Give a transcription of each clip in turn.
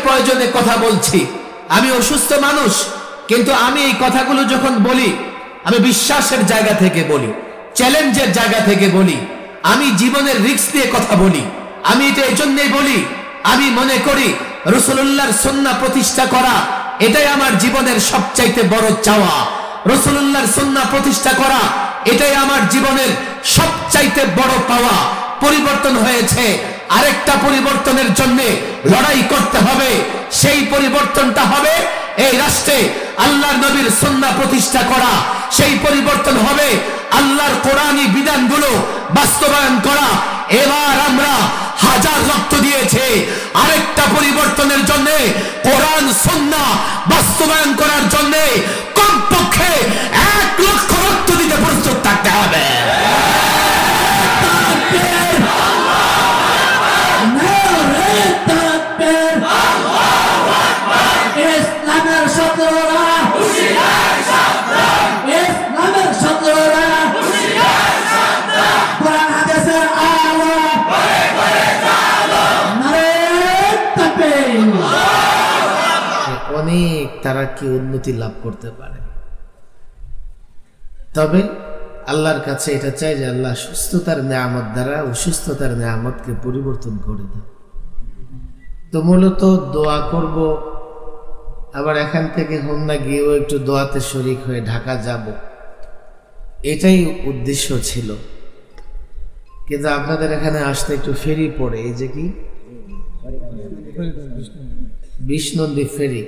প্রয়োজনে কথা বলছি। আমি অসুস্থ মানুষ, কিন্তু আমি এই কথাগুলো যখন বলি আমি বিশ্বাসের জায়গা থেকে বলি, চ্যালেঞ্জের জায়গা থেকে বলি, আমি জীবনের রিস্ক দিয়ে কথা বলি। আমি এটা এই জন্যই বলি, আমি মনে করি রাসূলুল্লাহর সুন্নাহ প্রতিষ্ঠা করা এটাই আমার জীবনের সবচাইতে বড় চাওয়া। রাসূলুল্লাহর সুন্নাহ প্রতিষ্ঠা করা এটাই আমার জীবনের সবচাইতে বড় পাওয়া। পরিবর্তন হয়েছে, আরেকটা পরিবর্তনের জন্য লড়াই করতে হবে। সেই পরিবর্তনটা হবে এই রাষ্ট্রে আল্লাহর নবীর সুন্নাহ প্রতিষ্ঠা করা। সেই পরিবর্তন হবে আল্লাহর কোরআনী বিধানগুলো বাস্তবায়ন করা। এবার আমরা হাজার রক্ত দিয়েছে আরেকটা পরিবর্তনের জন্য, কোরআন সুন্নাহ বাস্তবায়ন করার জন্য কমপক্ষে 1 লক্ষ রক্ত দিতে প্রস্তুত থাকতে হবে। অনেক তারা কি উন্নতি লাভ করতে পারে, তবে আল্লাহর কাছে এটা চাই যে আল্লাহ সুস্থতার নিয়ামত দ্বারা অসুস্থতার নিয়ামতকে পরিবর্তন করে দেয়। তো মূলত দোয়া করব, আবার এখান থেকে হোমনা গিয়েও একটু দোয়াতে শরীক হয়ে ঢাকা যাব, এটাই উদ্দেশ্য ছিল। কিন্তু আপনাদের এখানে আসতে একটু ফেরি পড়ে, এই যে কি বিষ্ণন্দী ফেরি,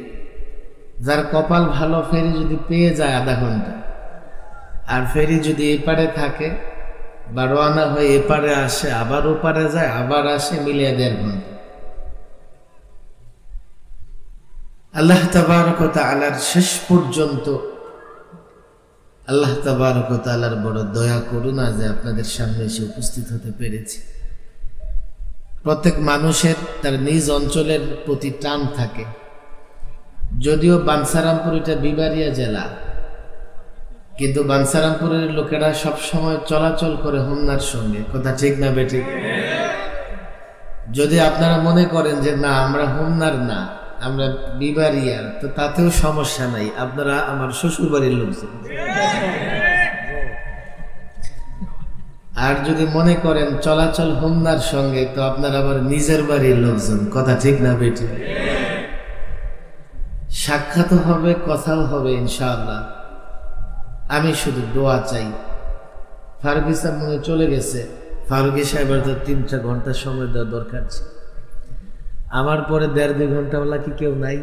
যার কপাল ভালো ফেরি যদি পেয়ে যায় আধা ঘন্টা, আর ফেরি যদি এপারে থাকে বা রওনা হয়ে এপারে আসে আবার ওপারে যায় আবার আসে, মিলিয়ে 1.5 ঘন্টা। আল্লাহ তাবারক ওয়া তাআলার শেষ পর্যন্ত আল্লাহ তাবারক ওয়া তাআলার বড় দয়া করুণা যে আপনাদের সামনে এসে উপস্থিত হতে পেরেছি। প্রত্যেক মানুষের তার নিজ অঞ্চলের প্রতি টান থাকে, যদিও বাঞ্ছারামপুর এটা বিবারিয়া জেলা, কিন্তু বাঞ্ছারামপুরের লোকেরা সব সময় চলাচল করে হোমনার সঙ্গে, কথা ঠিক না বেঠিক? যদি আপনারা মনে করেন যে না আমরা হোমনার না, আমরা বিবারিয়ার, তো তাতেও সমস্যা নাই, আপনারা আমার শ্বশুর বাড়ির লোকজন। আর যদি মনে করেন চলাচল হোমনার সঙ্গে, তো আপনার আবার নিজের বাড়ির লোকজন, কথা ঠিক না বেঠিক? সাক্ষাৎ হবে, কথাও হবে ইনশাআল্লাহ। আমি শুধু দোয়া চাই। ফারুকী সাহেব মনে চলে গেছে, ফারুকী সাহেবের তো 3-4 ঘন্টা সময় দেওয়া দরকার ছিল, আমার পরে 1.5-2 ঘন্টাওয়ালা কি কেউ নাই?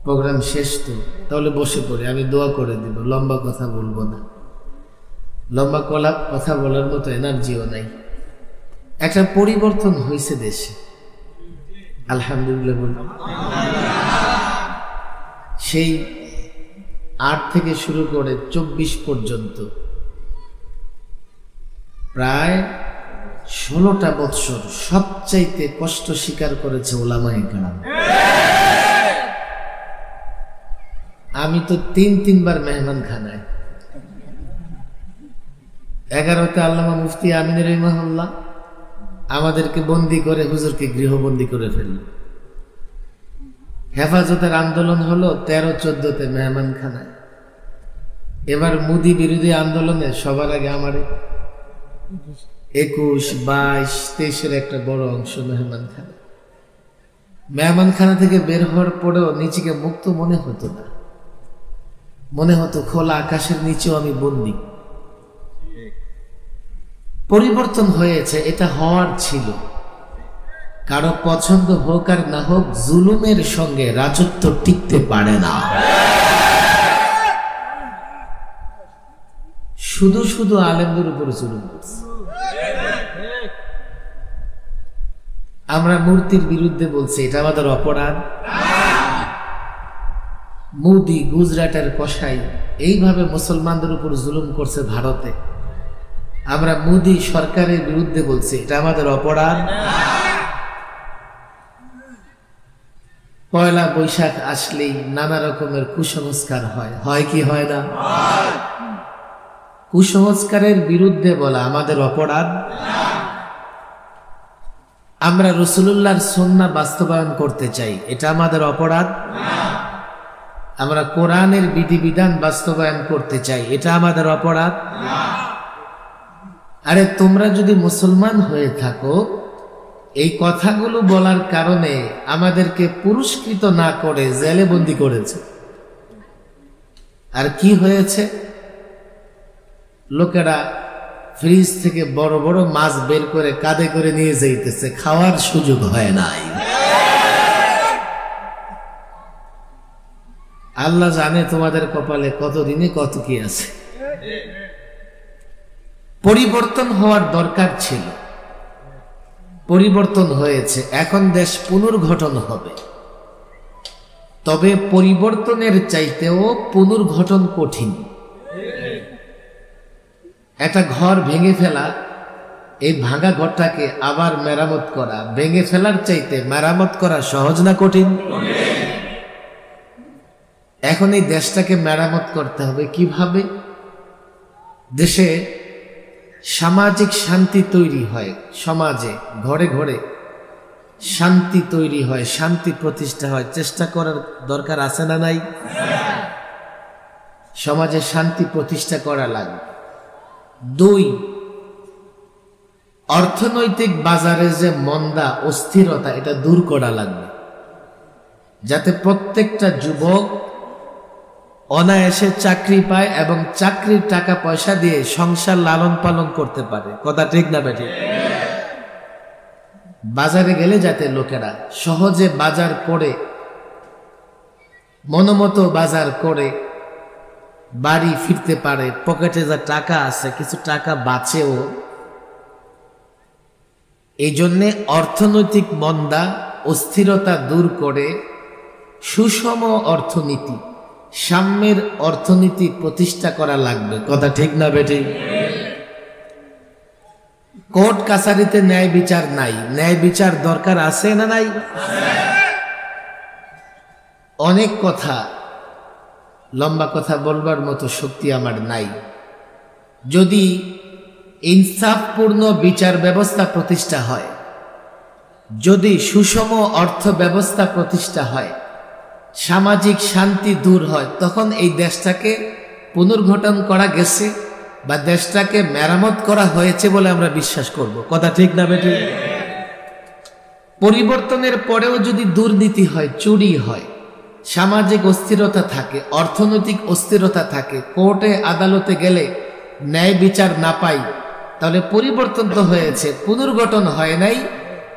প্রোগ্রাম শেষ তো, তাহলে বসে পড়ে আমি দোয়া করে দিব, লম্বা কথা বলবো না, লম্বা কথা বলার মতো এনার্জিও নাই। একটা পরিবর্তন হয়েছে দেশে, আলহামদুলিল্লাহ বলব। সেই 8 থেকে শুরু করে 24 পর্যন্ত প্রায় 16টা বৎসর সবচাইতে কষ্ট স্বীকার করেছে উলামায়ে কেরাম। আমি তো 3 বার মেহমান খানায়, 11তে আল্লামা মুফতি আমিন রহিমাহুল্লাহ আমাদেরকে বন্দি করে হুজুরকে গৃহবন্দী করে ফেলল। হেফাজতের আন্দোলন হলো 13-14তে মেহমান খানায়। এবার মোদি বিরোধী আন্দোলনে সবার আগে আমারে 21, 22, 23-এর একটা বড় অংশ মেহমানখানা। মেহমানখানা থেকে বের হওয়ার পরেও নিজেকে মুক্ত মনে হতো না, মনে হতো খোলা আকাশের নিচেও আমি বন্দী। পরিবর্তন হয়েছে, এটা হওয়ার ছিল। কারো পছন্দ হোক আর না হোক, জুলুমের সঙ্গে রাজত্ব টিকতে পারে না। শুধু শুধু আলেমদের উপর জুলুম করছে। আমরা মূর্তির বিরুদ্ধে বলছি, এটা আমাদের অপরাধ? মোদি গুজরাটের কসাই এইভাবে মুসলমানদের উপর জুলুম করছে ভারতে, আমরা মোদি সরকারের বিরুদ্ধে বলছি, এটা আমাদের অপরাধ? পয়লা বৈশাখ আসলেই নানা রকমের কুসংস্কার হয়, হয় কি হয় না? কুসংস্কারের বিরুদ্ধে বলা আমাদের অপরাধ? আমরা রাসূলুল্লাহর সুন্নাহ বাস্তবায়ন করতে চাই, এটা আমাদের অপরাধ? আমরা কোরআনের বিধিবিধান বাস্তবায়ন করতে চাই, এটা আমাদের অপরাধ? আরে তোমরা যদি মুসলমান হয়ে থাকো, এই কথাগুলো বলার কারণে আমাদেরকে পুরস্কৃত না করে জেলে বন্দি করেছে। আর কি হয়েছে? লোকেরা ফ্রিজ থেকে বড় বড় মাছ বের করে কাঁধে করে নিয়ে যাইতেছে, খাওয়ার সুযোগ হয় নাই। আল্লাহ জানে তোমাদের কপালে কতদিনে কত কি আছে। পরিবর্তন হওয়ার দরকার ছিল, পরিবর্তন হয়েছে, এখন দেশ পুনর্গঠন হবে। তবে পরিবর্তনের চাইতেও পুনর্গঠন কঠিন। একটা ঘর ভেঙে ফেলা, এই ভাঙা ঘরটাকে আবার মেরামত করা, ভেঙে ফেলার চাইতে মেরামত করা সহজ না কঠিন? এখন এই দেশটাকে মেরামত করতে হবে কিভাবে? দেশে সামাজিক শান্তি তৈরি হয়, সমাজে ঘরে ঘরে শান্তি তৈরি হয়, শান্তি প্রতিষ্ঠা হয়, চেষ্টা করার দরকার আছে না নাই? সমাজে শান্তি প্রতিষ্ঠা করা লাগবে। 2, অর্থনৈতিক বাজারে যে মন্দা অস্থিরতা, এটা দূর করা লাগবে, যাতে প্রত্যেকটা যুবক অনায়াসে চাকরি পায় এবং চাকরির টাকা পয়সা দিয়ে সংসার লালন পালন করতে পারে। কথা ঠিক না বেঠিক? বাজারে গেলে যাতে লোকেরা সহজে বাজার করে, মনোমতো বাজার করে বাড়ি ফিরতে পারে, পকেটে যা টাকা আছে কিছু টাকা বাঁচেও। এই জন্যে অর্থনৈতিক মন্দা অস্থিরতা দূর করে সুষম অর্থনীতি, সাম্যের অর্থনীতি প্রতিষ্ঠা করা লাগবে। কথা ঠিক না বেঠিক? কোর্ট কাছারিতে ন্যায় বিচার নাই, ন্যায় বিচার দরকার আছে না নাই? অনেক কথা, লম্বা কথা বলবার মতো শক্তি আমার নাই। যদি ইনসাফপূর্ণ বিচার ব্যবস্থা প্রতিষ্ঠা হয়, যদি সুষম অর্থ ব্যবস্থা প্রতিষ্ঠা হয়, সামাজিক শান্তি দূর হয়, তখন এই দেশটাকে পুনর্গঠন করা গেছে বা দেশটাকে মেরামত করা হয়েছে বলে আমরা বিশ্বাস করব। কথা ঠিক না বেটি? পরিবর্তনের পরেও যদি দুর্নীতি হয়, চুরি হয়, সামাজিক অস্থিরতা থাকে, অর্থনৈতিক অস্থিরতা থাকে, কোর্টে আদালতে গেলে ন্যায় বিচার না পাই, তাহলে পরিবর্তন তো হয়েছে, পুনর্গঠন হয় নাই।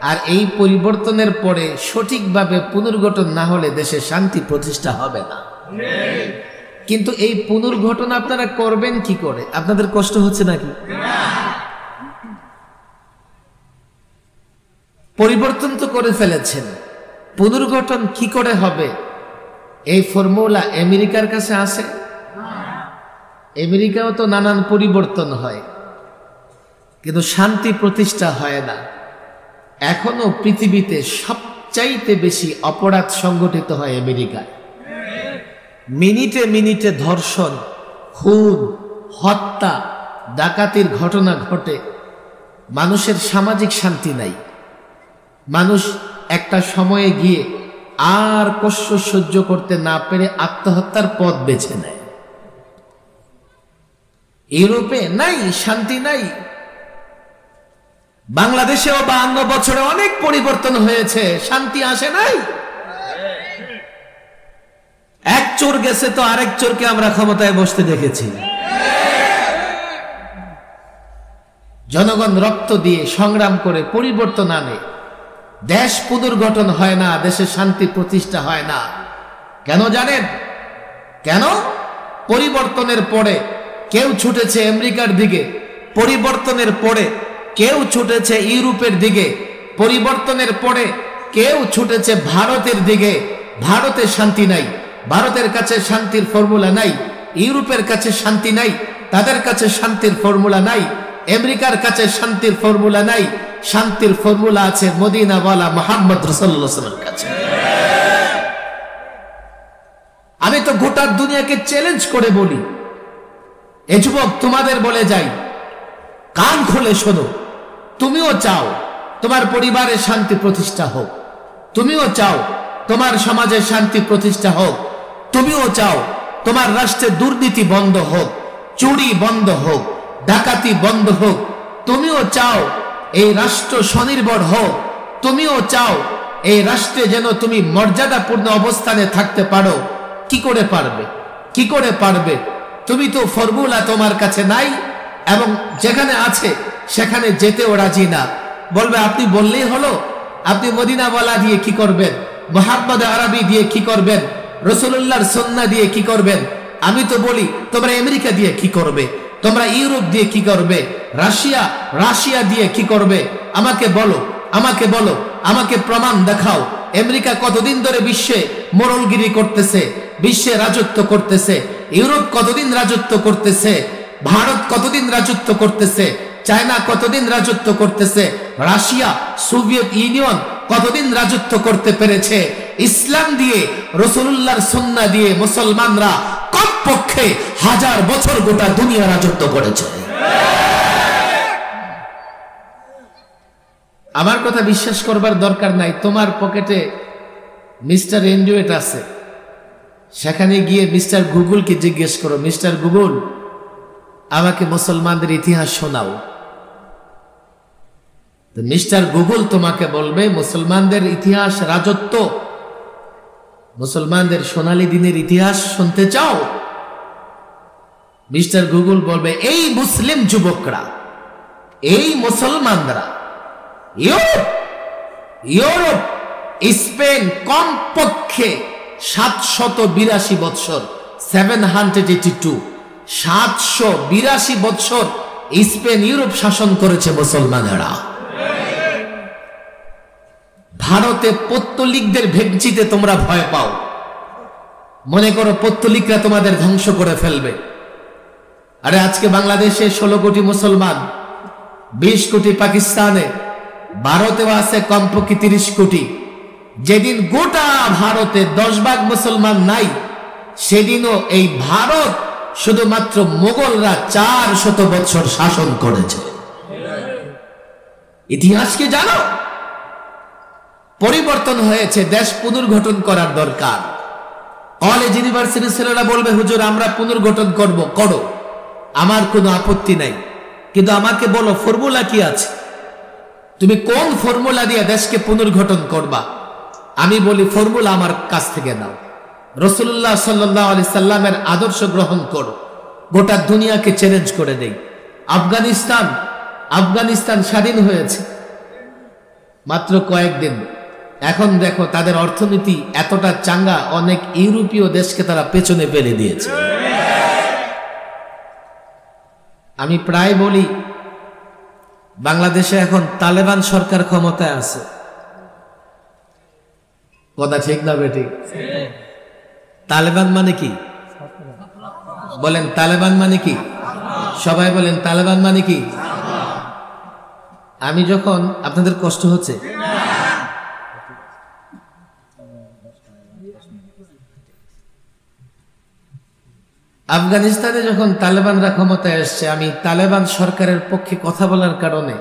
আর এই পরিবর্তনের পরে সঠিকভাবে পুনর্গঠন না হলে দেশে শান্তি প্রতিষ্ঠা হবে না। কিন্তু এই পুনর্গঠন আপনারা করবেন কি করে? আপনাদের কষ্ট হচ্ছে নাকি? পরিবর্তন তো করে ফেলেছেন, পুনর্গঠন কি করে হবে? এই ফর্মুলা আমেরিকার কাছে আছে? আমেরিকাও তো নানান পরিবর্তন হয়, কিন্তু শান্তি প্রতিষ্ঠা হয় না। এখনো পৃথিবীতে সবচাইতে বেশি অপরাধ সংগঠিত হয় আমেরিকায়। মিনিটে মিনিটে ধর্ষণ, খুন, হত্যা, ডাকাতির ঘটনা ঘটে। মানুষের সামাজিক শান্তি নাই। মানুষ একটা সময়ে গিয়ে আর কষ্ট সহ্য করতে না পেরে আত্মহত্যার পথ বেছে নেয়। ইউরোপে নাই, শান্তি নাই। বাংলাদেশেও 52 বছরে অনেক পরিবর্তন হয়েছে, শান্তি আসে নাই। এক চোর গেছে তো আরেক চোরকে আমরা ক্ষমতায় বসতে দেখেছি। জনগণ রক্ত দিয়ে সংগ্রাম করে পরিবর্তন আনে, দেশ পুনর্গঠন হয় না, দেশে শান্তি প্রতিষ্ঠা হয় না। কেন জানেন? কেন? পরিবর্তনের পরে কেউ ছুটেছে আমেরিকার দিকে, পরিবর্তনের পরে কেউ ছুটেছে ইউরোপের দিকে, পরিবর্তনের পরে কেউ ছুটেছে ভারতের দিকে। ভারতে শান্তি নাই, ভারতের কাছে শান্তির ফর্মুলা নাই। ইউরোপের কাছে শান্তি নাই, তাদের কাছে শান্তির ফর্মুলা নাই। আমেরিকার কাছে শান্তির ফর্মুলা নাই, শান্তির ফর্মুলা আছে মদিনাওয়ালা মুহাম্মদ রাসূলুল্লাহ সাল্লাল্লাহু আলাইহি ওয়াসাল্লামের কাছে। আমি তো গোটা দুনিয়াকে চ্যালেঞ্জ করে বলি, এ যুবক তোমাদের বলে যাই, কান খুলে শোনো। তুমিও চাও তোমার পরিবারে শান্তি প্রতিষ্ঠা হোক, তুমিও চাও তোমার সমাজে শান্তি প্রতিষ্ঠা হোক, তুমিও চাও তোমার রাষ্ট্রে দুর্নীতি বন্ধ হোক, চুরি বন্ধ হোক, ডাকাতি বন্ধ হোক, তুমিও চাও এই রাষ্ট্র স্বনির্ভর হোক, তুমিও চাও এই রাষ্ট্রে যেন তুমি মর্যাদাপূর্ণ অবস্থানে থাকতে পারো। কি করে পারবে? কি করে পারবে? তুমি তো ফর্মুলা তোমার কাছে নাই, এবং যেখানে আছে সেখানে যেতেও রাজি না। বলবে আপনি বললেই হলো, আপনি মদিনাওয়ালা দিয়ে কি করবেন, মুহাম্মদ আরবি দিয়ে কি করবেন, রাসূলুল্লাহর সুন্নাহ দিয়ে কি করবেন? আমি তো বলি তোমরা আমেরিকা দিয়ে কি করবে, তোমরা ইউরোপ দিয়ে কি করবে, রাশিয়া দিয়ে কি করবে? আমাকে বলো, আমাকে বলো, আমাকে প্রমাণ দেখাও। আমেরিকা কতদিন ধরে বিশ্বে মোড়লগিরি করতেছে, বিশ্বে রাজত্ব করতেছে, ইউরোপ কতদিন রাজত্ব করতেছে, ভারত কতদিন রাজত্ব করতেছে, চায়না কতদিন রাজত্ব করতেছে, রাশিয়া সোভিয়েত ইউনিয়ন কতদিন রাজত্ব করতে পেরেছে? ইসলাম দিয়ে, রাসূলুল্লাহর সুন্নাহ দিয়ে মুসলমানরা কমপক্ষে 1000 বছর গোটা দুনিয়া রাজত্ব করেছে। আমার কথা বিশ্বাস করবার দরকার নাই। তোমার পকেটে মিস্টার অ্যান্ড্রয়েড আছে, সেখানে গিয়ে মিস্টার গুগলকে জিজ্ঞেস করো, মিস্টার গুগল আমাকে মুসলমানদের ইতিহাস শোনাও। মিস্টার গুগল তোমাকে বলবে মুসলমানদের ইতিহাস, রাজত্ব, মুসলমানদের সোনালী দিনের ইতিহাস শুনতে চাও? মিস্টার গুগল বলবে এই মুসলিম যুবকরা, এই মুসলমানরা ইউরোপ, স্পেন কমপক্ষে 782 বৎসর, 782 বৎসর স্পেন ইউরোপ শাসন করেছে মুসলমানেরা। ভারতে পত্তলিকদের ভেগচিতে তোমরা ভয় পাও, মনে করো পত্তলিকরা তোমাদের ধ্বংস করে ফেলবে। আরে আজকে বাংলাদেশে 16 কোটি মুসলমান, 20 কোটি পাকিস্তানে, ভারতেও আছে কমপক্ষে 30 কোটি। যেদিন গোটা ভারতে 10 ভাগ মুসলমান নাই, সেদিনও এই ভারত শুধুমাত্র মোগলরা 400 বছর শাসন করেছে। ইতিহাস কি জানো? পরিবর্তন হয়েছে, দেশ পুনর্গঠন করার দরকার। কলেজ ইউনিভার্সিটির ছেলেরা বলবে হুজুর আমরা পুনর্গঠন করব, করো, আমার কোনো আপত্তি নাই, কিন্তু আমাকে বলো ফর্মুলা কি আছে, তুমি কোন ফর্মুলা দিয়ে দেশকে পুনর্গঠন করবা? আমি বলি ফর্মুলা আমার কাছ থেকে নাও, রাসূলুল্লাহ সাল্লাল্লাহু আলাইহি সাল্লামের আদর্শ গ্রহণ করো, গোটা দুনিয়াকে চ্যালেঞ্জ করে দেই। আফগানিস্তান স্বাধীন হয়েছে মাত্র কয়েকদিন, এখন দেখো তাদের অর্থনীতি এতটা চাঙ্গা, অনেক ইউরোপীয় দেশকে তারা পেছনে ফেলে দিয়েছে। আমি প্রায় বলি বাংলাদেশে এখন তালেবান সরকার ক্ষমতায় আছে, কথা ঠিক না বেঠিক? তালেবান মানে কি বলেন? তালেবান মানে কি? সবাই বলেন তালেবান মানে কি? আমি যখন, আপনাদের কষ্ট হচ্ছে? আফগানিস্তানে যখন তালেবানরা ক্ষমতায় এসছে, আমি তালেবান সরকারের পক্ষে কথা বলার কারণে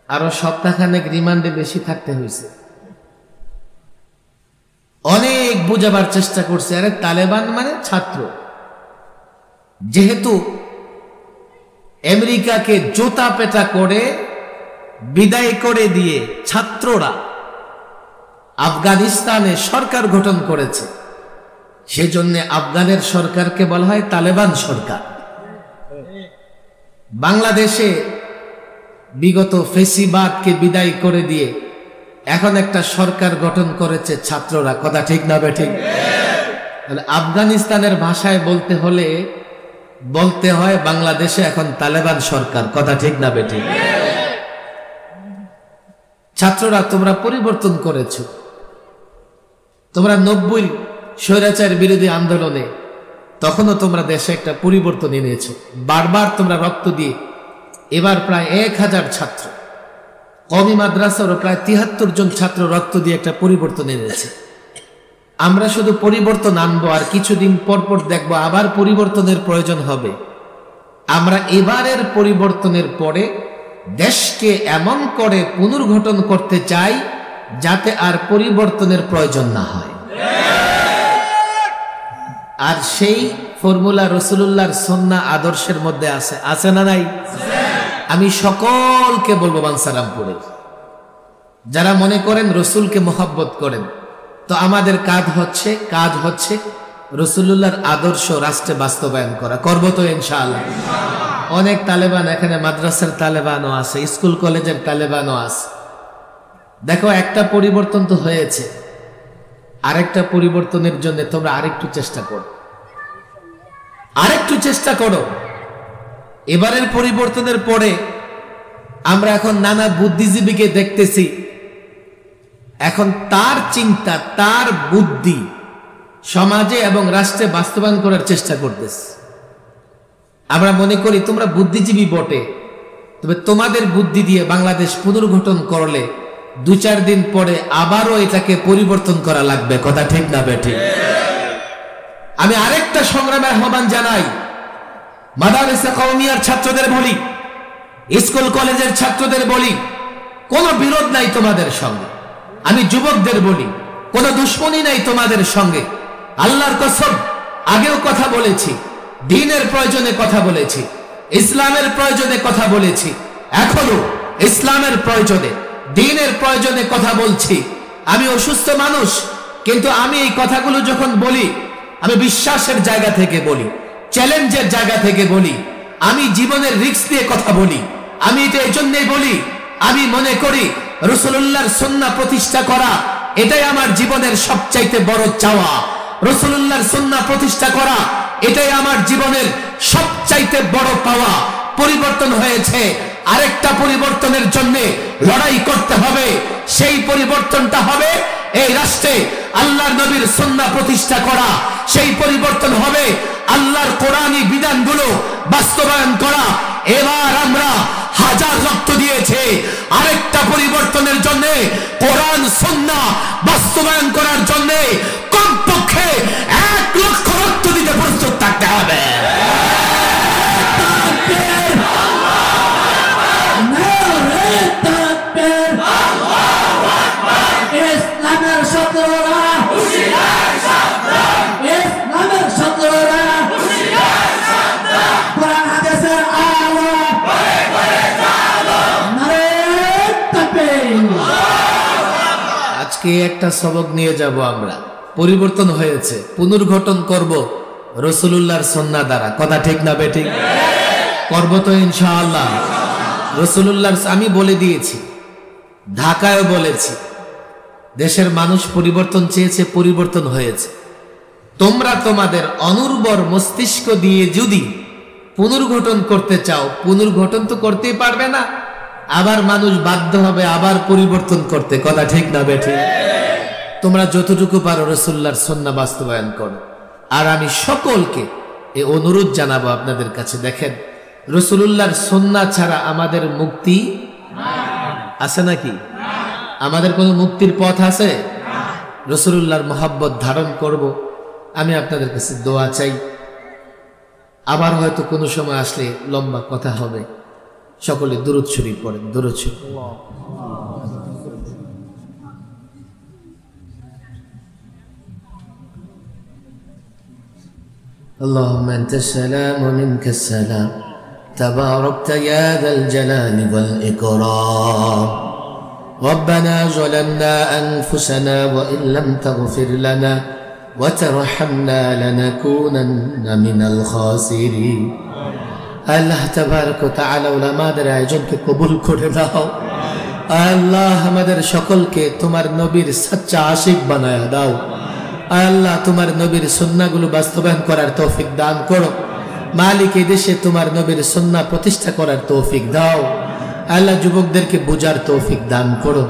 আরো সপ্তাহখানেক রিমান্ডে বেশি থাকতে হয়েছে। অনেক বোঝাবার চেষ্টা করছে, আরে তালেবান মানে ছাত্র, যেহেতু আমেরিকাকে জোতা পেটা করে বিদায় করে দিয়ে ছাত্ররা আফগানিস্তানে সরকার গঠন করেছে, সেজন্য আফগানের সরকারকে বলা হয় তালেবান সরকার। বাংলাদেশে বিগত ফেসিবাদকে বিদায় করে দিয়ে এখন একটা সরকার গঠন করেছে ছাত্ররা, কথা ঠিক না বেঠিক? আফগানিস্তানের ভাষায় বলতে হলে বলতে হয় বাংলাদেশে এখন তালেবান সরকার, কথা ঠিক না বেঠিক? ছাত্ররা তোমরা পরিবর্তন করেছো, তোমরা 90 স্বৈরাচার বিরোধী আন্দোলনে তখনও তোমরা দেশে একটা পরিবর্তন এনেছো, বারবার তোমরা রক্ত দিয়ে। এবার প্রায় 1000 ছাত্র, কওমি মাদ্রাসারও প্রায় 73 জন ছাত্র রক্ত দিয়ে একটা পরিবর্তন এনেছে। আমরা শুধু পরিবর্তন আনবো, আর কিছুদিন পর পর দেখবো আবার পরিবর্তনের প্রয়োজন হবে। আমরা এবারের পরিবর্তনের পরে দেশকে এমন করে পুনর্গঠন করতে চাই যাতে আর পরিবর্তনের প্রয়োজন না হয়। আর সেই ফর্মুলা রাসূলুল্লাহর সুন্নাহ আদর্শের মধ্যে আছে না নাই? আমি সকলকে বলবো বানসারামপুরে যারা মনে করেন রসুলকে মোহাব্বত করেন, তো আমাদের কাজ হচ্ছে রাসূলুল্লাহর আদর্শ রাষ্ট্রে বাস্তবায়ন করা। করব তো ইনশাআল্লাহ। অনেক তালেবান এখানে, মাদ্রাসার তালেবানও আছে, স্কুল কলেজের তালেবানও আছে। দেখো, একটা পরিবর্তন তো হয়েছে, আরেকটা পরিবর্তনের জন্য তোমরা আরেকটু চেষ্টা করো। এবারের পরিবর্তনের পরে আমরা এখন নানা বুদ্ধিজীবীকে দেখতেছি, এখন তার চিন্তা, তার বুদ্ধি সমাজে এবং রাষ্ট্রে বাস্তবায়ন করার চেষ্টা করতেছে। আমরা মনে করি তোমরা বুদ্ধিজীবী বটে, তবে তোমাদের বুদ্ধি দিয়ে বাংলাদেশ পুনর্গঠন করলে 2-4 দিন পরে আবারও এটাকে পরিবর্তন করা লাগবে। কথা ঠিক না বেঠিক? আমি আরেকটা সংগ্রামের আহ্বান জানাই, মাদ্রাসা কওমিয়ার ছাত্রদের বলি, স্কুল কলেজের ছাত্রদের বলি, কোনো বিরোধ নাই তোমাদের সঙ্গে। আমি যুবকদের বলি, কোনো দুশ্মনী নাই তোমাদের সঙ্গে। আল্লাহর কসম, আগেও কথা বলেছি, দ্বীনের প্রয়োজনে কথা বলেছি, ইসলামের প্রয়োজনে কথা বলেছি, এখনো ইসলামের প্রয়োজনে, দ্বীনের প্রয়োজনে কথা বলছি। আমি অসুস্থ মানুষ, কিন্তু আমি এই কথাগুলো যখন বলি, আমি বিশ্বাসের জায়গা থেকে বলি, চ্যালেঞ্জের জায়গা থেকে বলি, আমি জীবনের রিস্ক দিয়ে কথা বলি। আমি এটা এই জন্যই বলি, আমি মনে করি রাসূলুল্লাহর সুন্নাহ প্রতিষ্ঠা করা এটাই আমার জীবনের সবচাইতে বড় চাওয়া। রাসূলুল্লাহর সুন্নাহ প্রতিষ্ঠা করা এটাই আমার জীবনের সবচাইতে বড় পাওয়া। পরিবর্তন হয়েছে, আরেকটা পরিবর্তনের জন্য লড়াই করতে হবে। সেই পরিবর্তনটা হবে এই রাষ্ট্রে আল্লাহর নবীর সুন্নাহ প্রতিষ্ঠা করা। সেই পরিবর্তন হবে আল্লাহর কোরআনী বিধানগুলো বাস্তবায়ন করা। এবার আমরা হাজার রক্ত দিয়েছে, আরেকটা পরিবর্তনের জন্য, কোরআন সুন্নাহ বাস্তবায়ন করার জন্য কমপক্ষে 1 লক্ষ রক্ত দিতে প্রস্তুত থাকতে হবে। আজকে একটা সবক নিয়ে যাব আমরা। পরিবর্তন হয়েছে, পুনর্গঠন করব রাসূলুল্লাহর সুন্নাহ দ্বারা। কথা ঠিক না বেঠিক? করব তো ইনশাআল্লাহ। রাসূলুল্লাহর, আমি বলে দিয়েছি, ঢাকায়ও বলেছি, দেশের মানুষ পরিবর্তন চেয়েছে, পরিবর্তন হয়েছে। তোমরা তোমাদের অনুর্বর মস্তিষ্ক দিয়ে যদি পুনর্গঠন করতে চাও, পুনর্গঠন তো করতেই পারবে না, আবার মানুষ বাধ্য হবে আবার পরিবর্তন করতে। কথা ঠিক না বেঠিক? তোমরা যতটুকু পারো রাসূলুল্লাহর সুন্নাহ বাস্তবায়ন করো। আর আমি সকলকে এই অনুরোধ জানাবো আপনাদের কাছে, দেখেন, রাসূলুল্লাহর সুন্নাহ ছাড়া আমাদের মুক্তি আছে নাকি? আমাদের কোনো মুক্তির পথ আছে? রাসূলুল্লাহর মহব্বত ধারণ করব। আমি আপনাদের কাছে দোয়া চাই। আবার হয়তো কোনো সময় আসলে লম্বা কথা হবে। সকলে দুরূদ শরীফ পড়েন, দুরূদ শরীফ। اللهم أنت السلام ومنك السلام تباركت يا ذا الجلال والإكرام ربنا ظلمنا أنفسنا وإن لم تغفر لنا وترحمنا لنكونن من الخاسرين আল্লাহ তাবারক ওয়া তাআলা উলামাদের আয়োজনকে কবুল করে দাও। আল্লাহ আমাদের সকলকে তোমার নবীর সচ্চা আশিক বানায় দাও। আল্লাহ তোমার নবীর সুন্নাহগুলো বাস্তবায়ন করার তৌফিক দান করো। মালিক, এই দেশে তোমার নবীর সুন্নাহ প্রতিষ্ঠা করার তৌফিক দাও। আল্লাহ যুবকদেরকে বোঝার তৌফিক দান করো।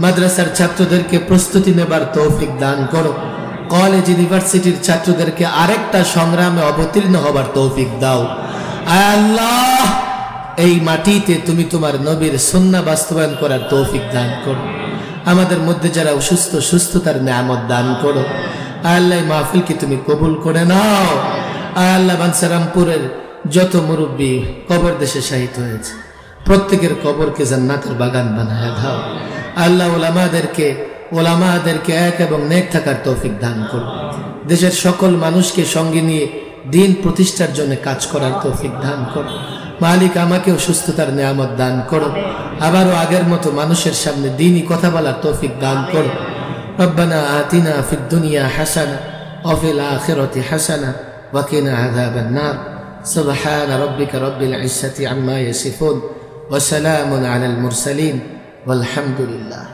মাদ্রাসার ছাত্রদেরকে প্রস্তুতি নেবার তৌফিক দান করো। কলেজ ইউনিভার্সিটির ছাত্রদেরকে আরেকটা সংগ্রামে অবতীর্ণ হবার তৌফিক দাও। আল্লাহ, এই মাটিতে তুমি তোমার নবীর সুন্নাহ বাস্তবায়ন করার তৌফিক দান করো। আমাদের মধ্যে যারা অসুস্থ, সুস্থতার নিয়ামত দান করো। আল্লাহ, মাহফিলকে তুমি কবুল করে নাও। আল্লাহ, বানসারামপুরের যত মুরব্বী কবর দেশে শাহিদ হয়েছে, প্রত্যেকের কবরকে জান্নাতের বাগান বানায় দাও। আল্লাহ ওলামাদেরকে এক এবং নেক থাকার তৌফিক দান করো। দেশের সকল মানুষকে সঙ্গে নিয়ে দিন প্রতিষ্ঠার জন্য কাজ করার তৌফিক দান করো। মালিক আমাকেও সুস্থতার নিয়ামত দান করো, আবারও আগের মতো মানুষের সামনে দিনই কথা বলার তৌফিক দান করো। রব্বানা আতিনা ফিদ দুনিয়া হাসানা ওয়া ফিল আখিরাতি হাসানা ওয়া কিনা আযাবান নার। সুবহানা রাব্বিকা রাব্বিল ইজ্জাতি আম্মা ইয়াসিফুন ওয়া সালামুন আলাল মুরসালিন ওয়ালহামদুলিল্লাহ।